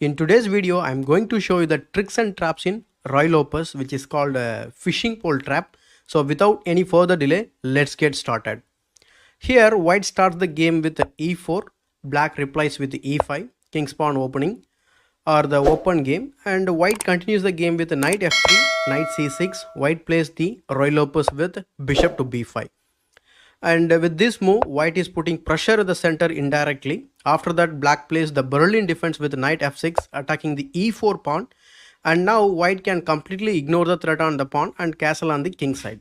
In today's video, I'm going to show you the tricks and traps in Ruy Lopez, which is called a fishing pole trap. So without any further delay, let's get started. Here, white starts the game with e4, black replies with e5, king's pawn opening, or the open game, and white continues the game with knight f3, knight c6, white plays the Ruy Lopez with bishop to b5. And with this move, white is putting pressure at the center indirectly. After that, black plays the Berlin defense with knight f6, attacking the e4 pawn. And now white can completely ignore the threat on the pawn and castle on the king side.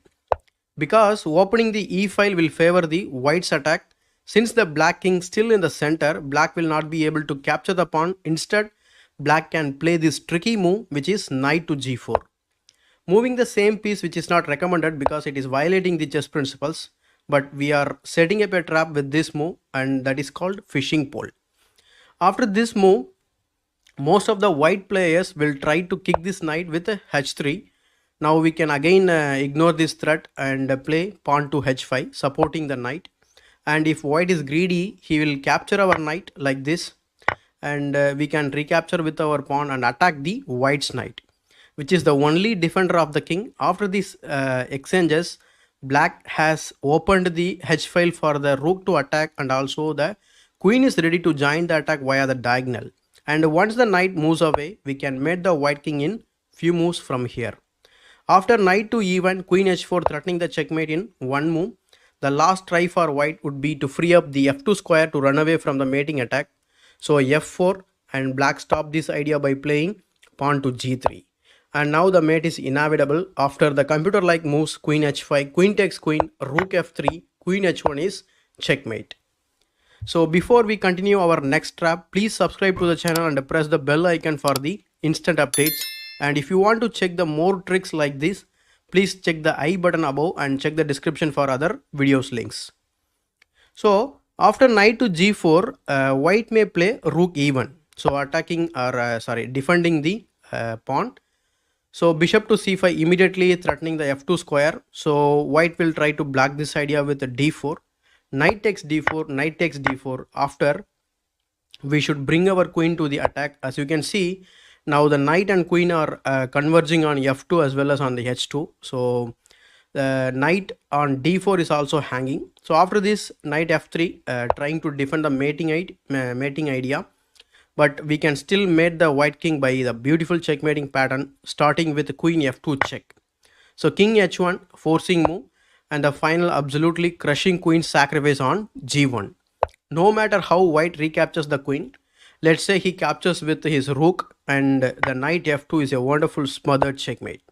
Because opening the e file will favor the white's attack, since the black king still in the center, black will not be able to capture the pawn. Instead, black can play this tricky move, which is knight to g4. Moving the same piece, which is not recommended because it is violating the chess principles, but we are setting up a trap with this move, and that is called fishing pole. After this move, most of the white players will try to kick this knight with a h3. Now we can again ignore this threat and play pawn to h5, supporting the knight. And if white is greedy, he will capture our knight like this, and we can recapture with our pawn and attack the white's knight, which is the only defender of the king. After these exchanges, black has opened the h file for the rook to attack, and also the queen is ready to join the attack via the diagonal. And once the knight moves away, we can mate the white king in few moves from here. After knight to e1, queen h4 threatening the checkmate in one move. The last try for white would be to free up the f2 square to run away from the mating attack. So f4, and black stopped this idea by playing pawn to g3. And now the mate is inevitable. After the computer like moves queen h5, queen takes queen, rook f3, queen h1 is checkmate. So before we continue our next trap, please subscribe to the channel and press the bell icon for the instant updates. And if you want to check the more tricks like this, please check the I button above and check the description for other videos links. So after knight to g4, white may play rook e1. So attacking or defending the pawn. So bishop to c5 immediately threatening the f2 square. So white will try to block this idea with the d4. Knight takes d4, knight takes d4. After, we should bring our queen to the attack. As you can see, now the knight and queen are converging on f2 as well as on the h2. So the knight on d4 is also hanging. So after this, knight f3 trying to defend the mating idea. But we can still mate the white king by the beautiful checkmating pattern, starting with queen f2 check. So king h1 forcing move, and the final absolutely crushing queen sacrifice on g1. No matter how white recaptures the queen, let's say he captures with his rook, and the knight f2 is a wonderful smothered checkmate.